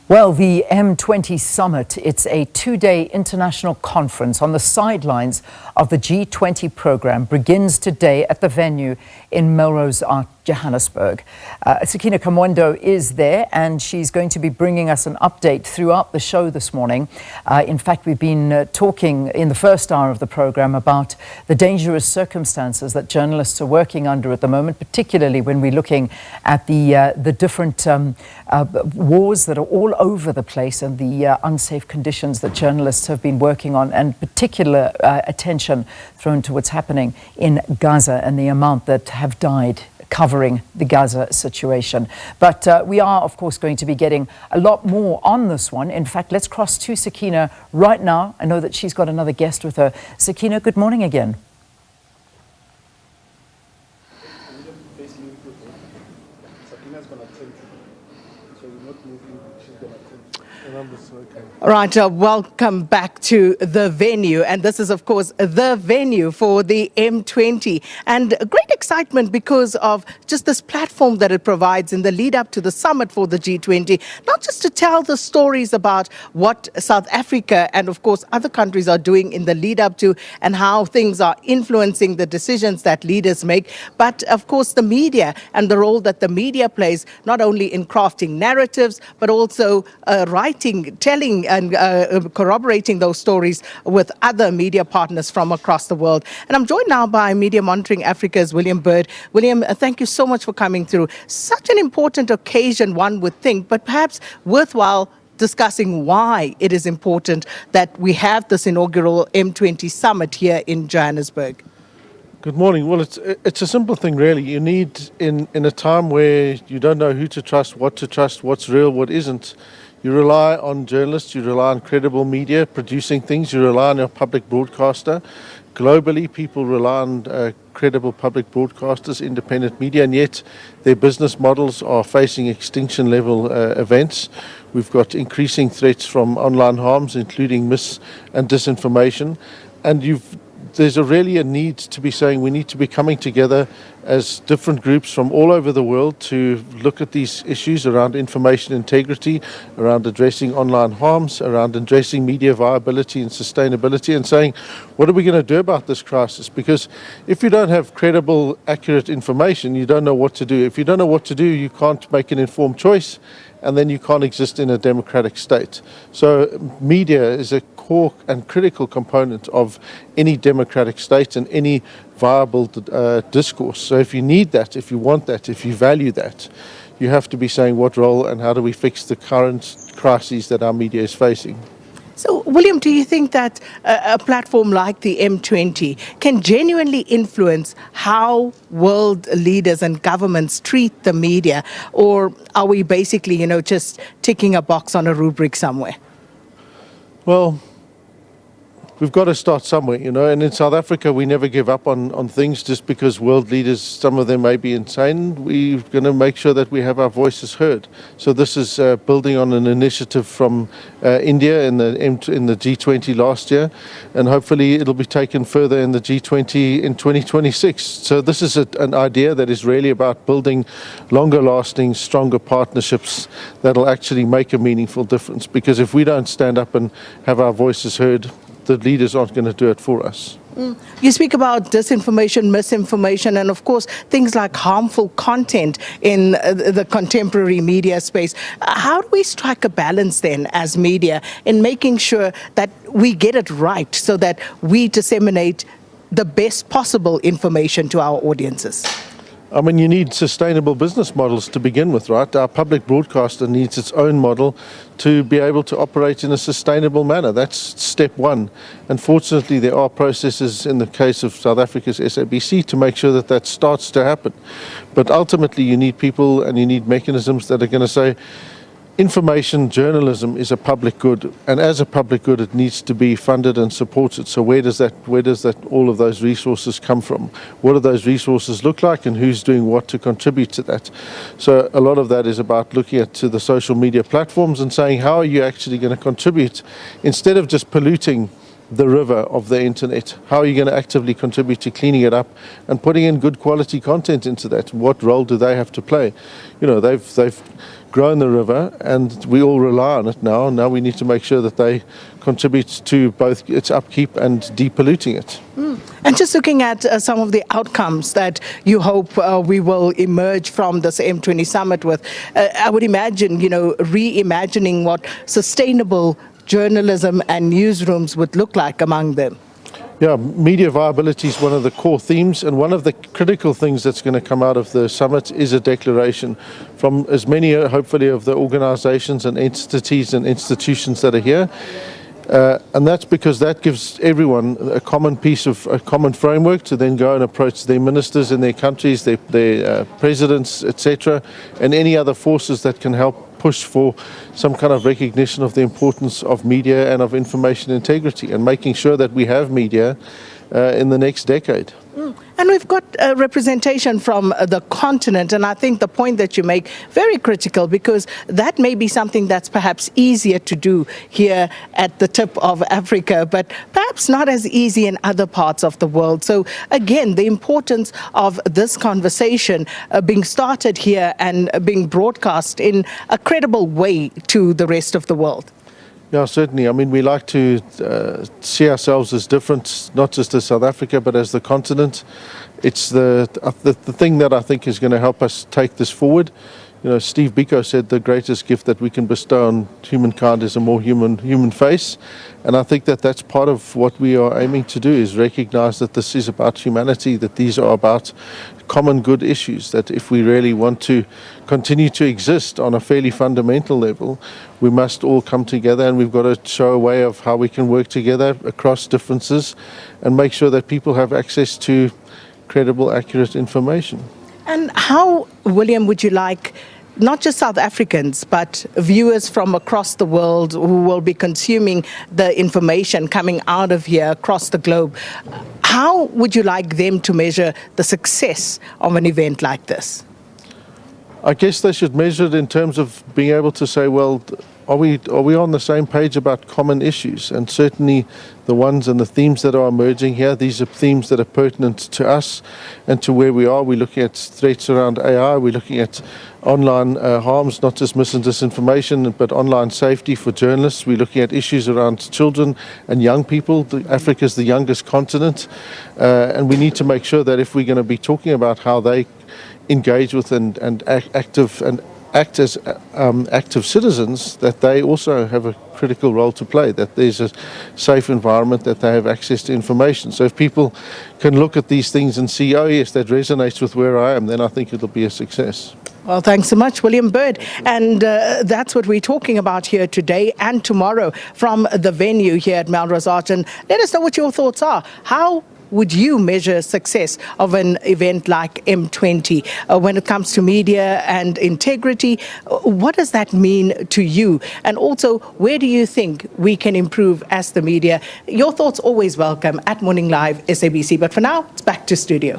Well, the M20 Summit, it's a two-day international conference on the sidelines of the G20 Programme, begins today at the venue in Melrose Arch, Johannesburg. Sakina Kamwendo is there, and she's going to be bringing us an update throughout the show this morning. In fact, we've been talking in the first hour of the programme about the dangerous circumstances that journalists are working under at the moment, particularly when we're looking at the different wars that are all over the place and the unsafe conditions that journalists have been working on, and particular attention thrown to what's happening in Gaza and the amount that have died covering the Gaza situation. But we are, of course, going to be getting a lot more on this one. In fact, let's cross to Sakina right now. I know that she's got another guest with her. Sakina, good morning again. Right, welcome back to the venue, and this is of course the venue for the M20, and great excitement because of just this platform that it provides in the lead up to the summit for the G20, not just to tell the stories about what South Africa and of course other countries are doing in the lead up to and how things are influencing the decisions that leaders make, but of course the media and the role that the media plays, not only in crafting narratives but also writing, telling and corroborating those stories with other media partners from across the world. And I'm joined now by Media Monitoring Africa's William Bird. William, thank you so much for coming through. Such an important occasion, one would think, but perhaps worthwhile discussing why it is important that we have this inaugural M20 Summit here in Johannesburg. Good morning. Well, it's a simple thing, really. You need, in a time where you don't know who to trust, what's real, what isn't, you rely on journalists, you rely on credible media producing things, you rely on your public broadcaster. Globally, people rely on credible public broadcasters, independent media, and yet their business models are facing extinction-level events. We've got increasing threats from online harms, including mis- and disinformation, and there's really a need to be saying we need to be coming together as different groups from all over the world to look at these issues around information integrity, around addressing online harms, around addressing media viability and sustainability, and saying, what are we going to do about this crisis? Because if you don't have credible, accurate information, you don't know what to do. If you don't know what to do, you can't make an informed choice, and then you can't exist in a democratic state. So media is a core and critical component of any democratic state and any viable discourse. So if you need that, if you want that, if you value that, you have to be saying what role and how do we fix the current crises that our media is facing. So, William, do you think that a platform like the M20 can genuinely influence how world leaders and governments treat the media? Or are we basically, just ticking a box on a rubric somewhere? Well, we've got to start somewhere, and in South Africa we never give up on things just because world leaders, some of them may be insane. We're going to make sure that we have our voices heard. So this is building on an initiative from India in the G20 last year, and hopefully it'll be taken further in the G20 in 2026. So this is an idea that is really about building longer lasting, stronger partnerships that'll actually make a meaningful difference, because if we don't stand up and have our voices heard, the leaders aren't going to do it for us. You speak about disinformation, misinformation, and of course things like harmful content in the contemporary media space. How do we strike a balance then as media in making sure that we get it right so that we disseminate the best possible information to our audiences? I mean, you need sustainable business models to begin with, right? Our public broadcaster needs its own model to be able to operate in a sustainable manner. That's step one. Unfortunately, there are processes in the case of South Africa's SABC to make sure that that starts to happen. But ultimately, you need people and you need mechanisms that are going to say, information journalism is a public good, and as a public good it needs to be funded and supported. So where does all of those resources come from? What do those resources look like, and who's doing what to contribute to that? So a lot of that is about looking at the social media platforms and saying, how are you actually going to contribute, instead of just polluting the river of the internet? How are you going to actively contribute to cleaning it up and putting in good quality content into that? What role do they have to play? You know, they've grown the river and we all rely on it now. Now we need to make sure that they contribute to both its upkeep and depolluting it. And just looking at some of the outcomes that you hope we will emerge from this M20 Summit with, I would imagine, you know, reimagining what sustainable journalism and newsrooms would look like among them. Yeah, media viability is one of the core themes, and one of the critical things that's going to come out of the summit is a declaration from as many, hopefully, of the organizations and entities and institutions that are here. And that's because that gives everyone a common framework to then go and approach their ministers in their countries, their presidents, etc., and any other forces that can help push for some kind of recognition of the importance of media and of information integrity, and making sure that we have media in the next decade. And we've got representation from the continent, and I think the point that you make very critical, because that may be something that's perhaps easier to do here at the tip of Africa, but perhaps not as easy in other parts of the world. So again, the importance of this conversation being started here and being broadcast in a credible way to the rest of the world. Yeah, certainly. I mean, we like to see ourselves as different, not just as South Africa, but as the continent. It's the thing that I think is going to help us take this forward. You know, Steve Biko said the greatest gift that we can bestow on humankind is a more human face. And I think that that's part of what we are aiming to do, is recognize that this is about humanity, that these are about common good issues, that if we really want to continue to exist on a fairly fundamental level, we must all come together, and we've got to show a way of how we can work together across differences and make sure that people have access to credible, accurate information. And how, William, would you like not just South Africans, but viewers from across the world who will be consuming the information coming out of here across the globe, how would you like them to measure the success of an event like this? I guess they should measure it in terms of being able to say, well, are we on the same page about common issues? And certainly the ones and the themes that are emerging here, these are themes that are pertinent to us and to where we are. We're looking at threats around AI. We're looking at online harms, not just mis and disinformation, but online safety for journalists. We're looking at issues around children and young people. Africa is the youngest continent, and we need to make sure that if we're going to be talking about how they engage with and act as active citizens, that they also have a critical role to play, that there's a safe environment, that they have access to information. So if people can look at these things and see, oh yes, that resonates with where I am, then I think it'll be a success. Well, thanks so much, William Bird. And that's what we're talking about here today and tomorrow from the venue here at Melrose Arch. And let us know what your thoughts are. How would you measure success of an event like M20 when it comes to media and integrity? What does that mean to you? And also, where do you think we can improve as the media? Your thoughts always welcome at Morning Live SABC. But for now, it's back to studio.